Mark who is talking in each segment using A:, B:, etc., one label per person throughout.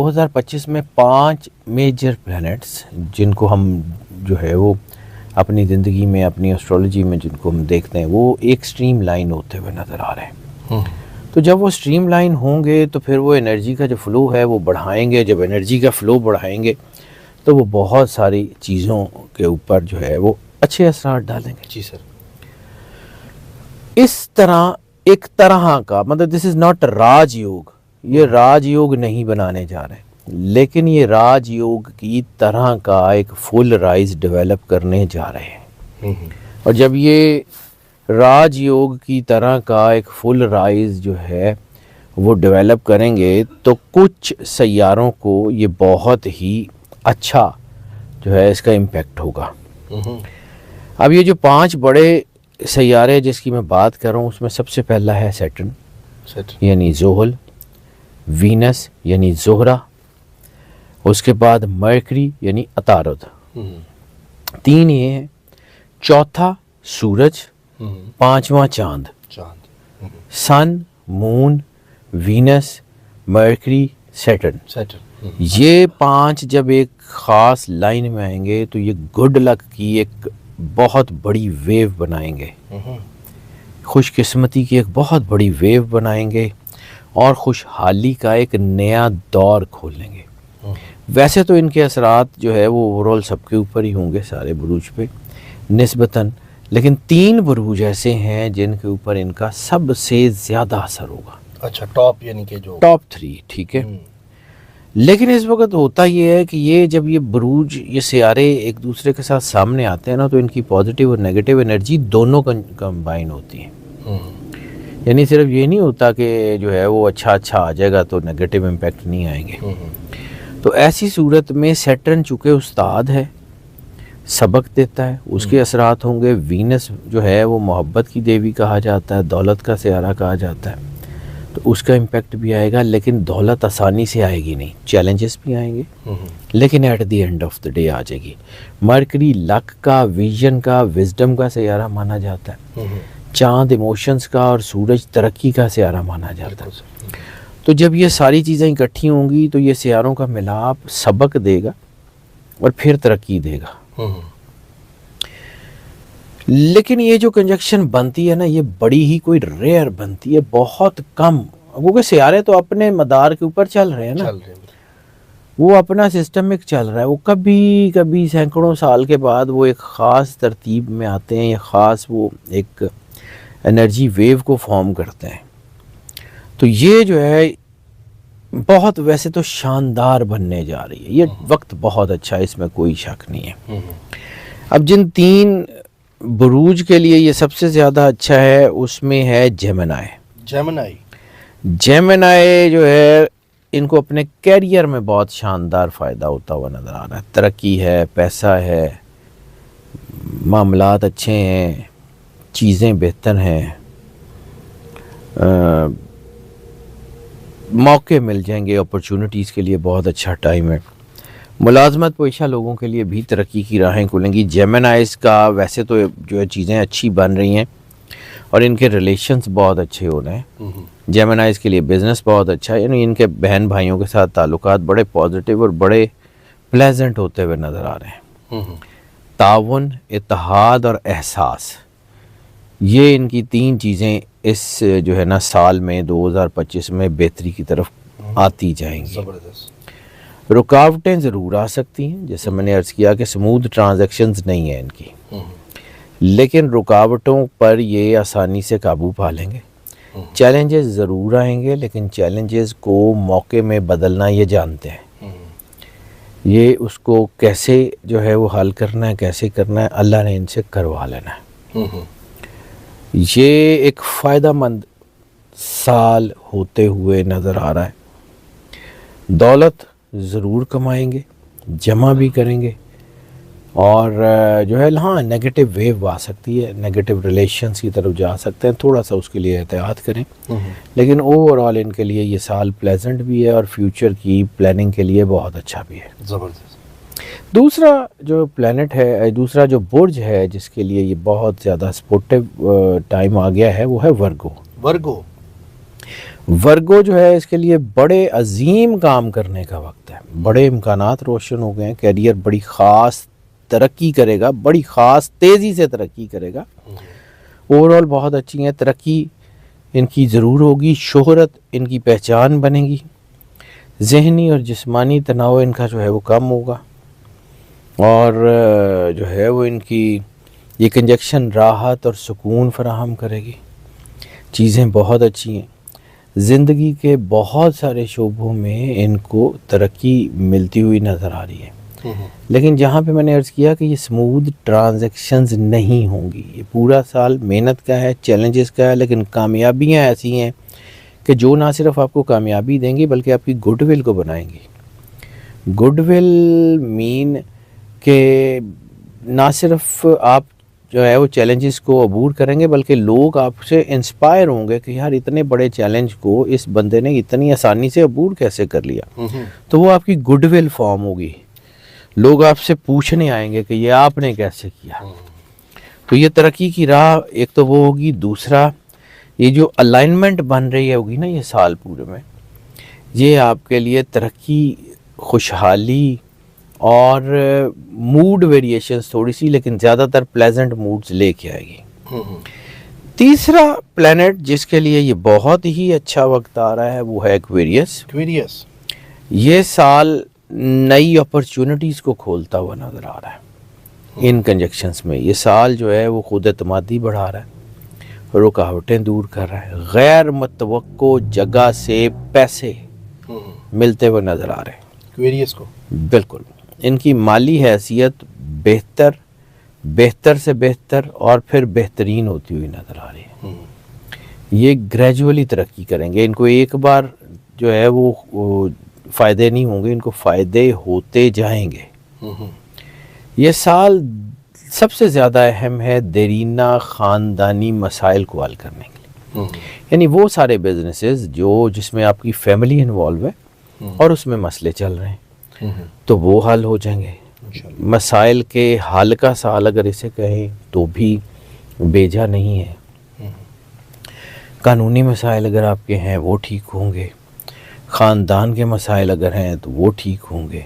A: 2025 में 5 major planets जिनको हम जो है वो अपनी ज़िंदगी में, अपनी एस्ट्रोलॉजी में जिनको हम देखते हैं, वो एक स्ट्रीम लाइन होते हुए नज़र आ रहे हैं। तो जब वो स्ट्रीम लाइन होंगे तो फिर वो एनर्जी का जो फ़्लो है वो बढ़ाएंगे। जब एनर्जी का फ़्लो बढ़ाएंगे तो वो बहुत सारी चीज़ों के ऊपर जो है वो अच्छे असरात डालेंगे।
B: जी सर।
A: इस तरह एक तरह का मतलब दिस इज़ नॉट राजयोग, ये राजयोग नहीं बनाने जा रहे, लेकिन ये राजयोग की तरह का एक फुल राइज डेवलप करने जा रहे हैं। और जब ये राजयोग की तरह का एक फुल राइज जो है वो डेवलप करेंगे तो कुछ सैयारों को ये बहुत ही अच्छा जो है इसका इम्पेक्ट होगा। अब ये जो 5 बड़े सैयारे जिसकी मैं बात कर रहा हूँ उसमें सबसे पहला है सैटर्न यानी ज़ोहल, वीनस यानी ज़ोहरा, उसके बाद मरकरी यानी अतारुद, 3 ये है, चौथा सूरज, 5वां चांद, सन, मून, वीनस, मरकरी, सैटर्न। ये 5 जब एक ख़ास लाइन में आएंगे तो ये गुड लक की एक बहुत बड़ी वेव बनाएंगे, खुशकिस्मती की एक बहुत बड़ी वेव बनाएंगे और खुशहाली का एक नया दौर खोलेंगे। वैसे तो इनके असरात जो है वो ओवरऑल सबके ऊपर ही होंगे, सारे बुरूज पे निस्बतन, लेकिन 3 बुरूज ऐसे हैं जिनके ऊपर इनका सबसे ज़्यादा असर होगा।
B: अच्छा, टॉप यानी कि जो
A: टॉप 3, ठीक है। लेकिन इस वक्त होता ये है कि ये जब ये बुरूज, ये सियारे एक दूसरे के साथ सामने आते हैं ना तो इनकी पॉजिटिव और नेगेटिव एनर्जी दोनों कंबाइन होती है। यानी सिर्फ ये नहीं होता कि जो है वो अच्छा आ जाएगा तो नेगेटिव इम्पैक्ट नहीं आएंगे। तो ऐसी सूरत में सैटर्न चूँकि उस्ताद है, सबक देता है, उसके असरात होंगे। वीनस जो है वो मोहब्बत की देवी कहा जाता है, दौलत का सियारा कहा जाता है, तो उसका इम्पैक्ट भी आएगा। लेकिन दौलत आसानी से आएगी नहीं, चैलेंजेस भी आएंगे, लेकिन at the end of the day आ जाएगी। मरकरी लक का, विजन का, विजडम का सियारा माना जाता है, चांद इमोशंस का और सूरज तरक्की का सियारा माना जाता है। तो जब ये सारी चीज़ें इकट्ठी होंगी तो ये सियारों का मिलाप सबक देगा और फिर तरक्की देगा। लेकिन ये जो कंजक्शन बनती है ना, ये बड़ी ही कोई रेयर बनती है, बहुत कम, क्योंकि सियारे तो अपने मदार के ऊपर चल रहे हैं ना, वो अपना सिस्टमिक चल रहा है। वो कभी कभी सैकड़ों साल के बाद वो एक ख़ास तरतीब में आते हैं, या ख़ास वो एक एनर्जी वेव को फॉर्म करते हैं। तो ये जो है बहुत वैसे तो शानदार बनने जा रही है, ये वक्त बहुत अच्छा है, इसमें कोई शक नहीं है। अब जिन 3 बुरूज के लिए ये सबसे ज़्यादा अच्छा है उसमें है जेमिनी जो है, इनको अपने कैरियर में बहुत शानदार फ़ायदा होता हुआ नज़र आ रहा है। तरक्की है, पैसा है, मामलात अच्छे हैं, चीज़ें बेहतर हैं, मौके मिल जाएंगे, अपॉर्चुनिटीज़ के लिए बहुत अच्छा टाइम है। मुलाजमत पेशा लोगों के लिए भी तरक्की की राहें खुलेंगी। जेमिनाइज का वैसे तो जो है चीज़ें अच्छी बन रही हैं और इनके रिलेशंस बहुत अच्छे हो रहे हैं। जेमिनाइज के लिए बिज़नेस बहुत अच्छा है, यानी इनके बहन भाइयों के साथ ताल्लुकात बड़े पॉजिटिव और बड़े प्लेजेंट होते हुए नज़र आ रहे हैं। ताउन, इत्तेहाद और एहसास, ये इनकी 3 चीज़ें इस जो है ना साल में 2025 में बेहतरी की तरफ आती जाएंगी। रुकावटें ज़रूर आ सकती हैं, जैसे मैंने अर्ज़ किया कि स्मूथ ट्रांजैक्शंस नहीं है इनकी, लेकिन रुकावटों पर ये आसानी से काबू पा लेंगे। चैलेंजेस ज़रूर आएंगे, लेकिन चैलेंजेस को मौके में बदलना ये जानते हैं। ये उसको कैसे जो है वो हल करना है, कैसे करना है, अल्लाह ने इनसे करवा लेना है। ये एक फ़ायदेमंद साल होते हुए नज़र आ रहा है। दौलत ज़रूर कमाएंगे, जमा भी करेंगे, और जो है हाँ नेगेटिव वेव आ सकती है, नेगेटिव रिलेशंस की तरफ जा सकते हैं, थोड़ा सा उसके लिए एहतियात करें। लेकिन ओवरऑल इनके लिए ये साल प्लेजेंट भी है और फ्यूचर की प्लानिंग के लिए बहुत अच्छा भी है।
B: ज़बरदस्त।
A: दूसरा जो प्लैनेट है, दूसरा जो बुर्ज है जिसके लिए ये बहुत ज़्यादा सपोर्टिव टाइम आ गया है, वो है वर्गो। वर्गो जो है इसके लिए बड़े अजीम काम करने का वक्त है, बड़े इम्कानात रोशन हो गए हैं, कैरियर बड़ी ख़ास तरक्की करेगा, बड़ी ख़ास तेज़ी से तरक्की करेगा। ओवरऑल बहुत अच्छी है, तरक्की इनकी ज़रूर होगी, शोहरत इनकी पहचान बनेगी, ज़हनी और जिस्मानी तनाव इनका जो है वो कम होगा, और जो है वो इनकी ये कंजक्शन राहत और सुकून फराहम करेगी। चीज़ें बहुत अच्छी हैं, ज़िंदगी के बहुत सारे शोबों में इनको तरक्की मिलती हुई नज़र आ रही है। लेकिन जहाँ पे मैंने अर्ज़ किया कि ये स्मूथ ट्रांजैक्शंस नहीं होंगी, ये पूरा साल मेहनत का है, चैलेंजेस का है, लेकिन कामयाबियाँ ऐसी हैं कि जो ना सिर्फ आपको कामयाबी देंगी बल्कि आपकी गुडविल को बनाएंगी। गुडविल मीन कि ना सिर्फ आप जो है वो चैलेंजेस को अबूर करेंगे बल्कि लोग आपसे इंस्पायर होंगे कि यार इतने बड़े चैलेंज को इस बंदे ने इतनी आसानी से अबूर कैसे कर लिया। तो वो आपकी गुडविल फॉर्म होगी, लोग आपसे पूछने आएंगे कि ये आपने कैसे किया। तो ये तरक्की की राह एक तो वो होगी, दूसरा ये जो अलाइनमेंट बन रही है होगी ना ये साल पूरे में, ये आपके लिए तरक्की, खुशहाली और मूड वेरिएशंस थोड़ी सी, लेकिन ज़्यादातर प्लेजेंट मूड्स लेके आएगी। तीसरा प्लैनेट जिसके लिए ये बहुत ही अच्छा वक्त आ रहा है वो है एक्वेरियस। ये साल नई अपॉर्चुनिटीज़ को खोलता हुआ नज़र आ रहा है। इन कंजक्शंस में ये साल जो है वो खुद एतमादी बढ़ा रहा है, रुकावटें दूर कर रहा है, गैर मुतवक्को जगह से पैसे मिलते हुए नज़र आ रहे हैं
B: एक्वेरियस को।
A: बिल्कुल, इनकी माली हैसियत बेहतर से बेहतर और फिर बेहतरीन होती हुई नज़र आ रही है। ये ग्रेजुअली तरक्की करेंगे, इनको एक बार जो है वो फ़ायदे नहीं होंगे, इनको फ़ायदे होते जाएंगे। ये साल सबसे ज़्यादा अहम है देरीना ख़ानदानी मसाइल को हल करने के लिए, यानी वो सारे बिजनेसेस जो जिसमें आपकी फैमिली इन्वॉल्व है और उसमें मसले चल रहे हैं तो वो हल हो जाएंगे। मसाइल के हल का साल अगर इसे कहें तो भी बेजा नहीं है। कानूनी मसाइल अगर आपके हैं वो ठीक होंगे, ख़ानदान के मसाइल अगर हैं तो वो ठीक होंगे,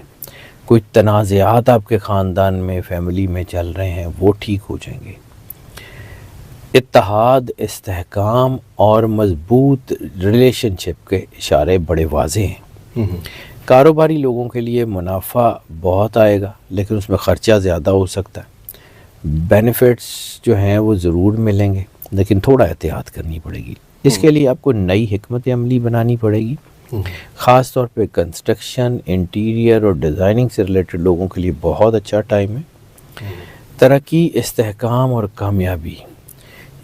A: कोई तनाज़ात आपके ख़ानदान में फैमिली में चल रहे हैं वो ठीक हो जाएंगे। इत्तेहाद, इस्तेहकाम और मज़बूत रिलेशनशिप के इशारे बड़े वाज़े हैं। कारोबारी लोगों के लिए मुनाफा बहुत आएगा लेकिन उसमें ख़र्चा ज़्यादा हो सकता है। बेनिफिट्स जो हैं वो ज़रूर मिलेंगे लेकिन थोड़ा एहतियात करनी पड़ेगी। इसके लिए आपको नई हिकमत अमली बनानी पड़ेगी। ख़ास तौर पे कंस्ट्रक्शन, इंटीरियर और डिज़ाइनिंग से रिलेटेड लोगों के लिए बहुत अच्छा टाइम है। तरक्की, इस्तेहकाम और कामयाबी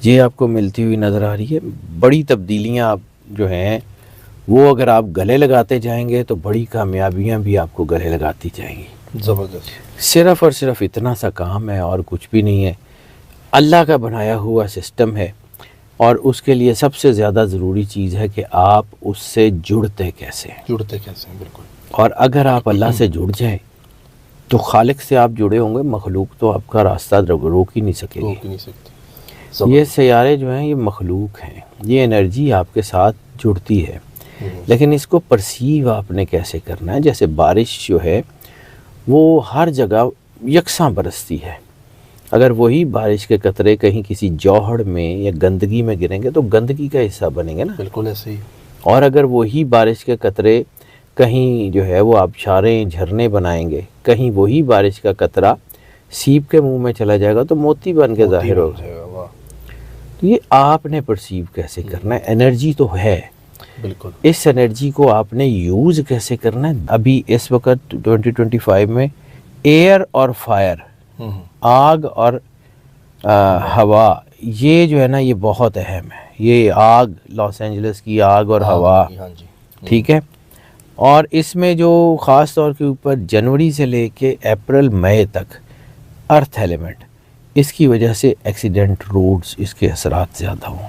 A: ये आपको मिलती हुई नज़र आ रही है। बड़ी तब्दीलियाँ आप जो हैं वो अगर आप गले लगाते जाएंगे तो बड़ी कामयाबियाँ भी आपको गले लगाती जाएंगी।
B: ज़बरदस्त।
A: सिर्फ़ और सिर्फ इतना सा काम है और कुछ भी नहीं है। अल्लाह का बनाया हुआ सिस्टम है और उसके लिए सबसे ज़्यादा ज़रूरी चीज़ है कि आप उससे जुड़ते कैसे हैं।
B: बिल्कुल।
A: और अगर आप अल्लाह से जुड़ जाएं तो खालिक से आप जुड़े होंगे, मखलूक तो आपका रास्ता रोक ही नहीं सकेगी। ये सयारे जो हैं ये मखलूक हैं, ये एनर्जी आपके साथ जुड़ती है लेकिन इसको परसीव आपने कैसे करना है। जैसे बारिश जो है वो हर जगह यकसां बरसती है, अगर वही बारिश के कतरे कहीं किसी जौहड़ में या गंदगी में गिरेंगे तो गंदगी का हिस्सा बनेंगे ना।
B: बिल्कुल ऐसे ही।
A: और अगर वही बारिश के कतरे कहीं जो है वो आबशारें, झरने बनाएंगे, कहीं वही बारिश का कतरा सीप के मुंह में चला जाएगा तो मोती बन के जाहिर हो जाएगा। तो ये आपने परसीव कैसे करना है। एनर्जी तो है,
B: बिल्कुल। इस
A: एनर्जी को आपने यूज़ कैसे करना है। अभी इस वक्त 2025 में एयर और फायर, आग और हवा, ये जो है ना ये बहुत अहम है। ये आग, लॉस एंजलिस की आग और हवा, ठीक है। और इसमें जो ख़ास तौर के ऊपर जनवरी से लेके अप्रैल मई तक अर्थ एलिमेंट, इसकी वजह से एक्सीडेंट, रोड्स, इसके असरात ज़्यादा हों।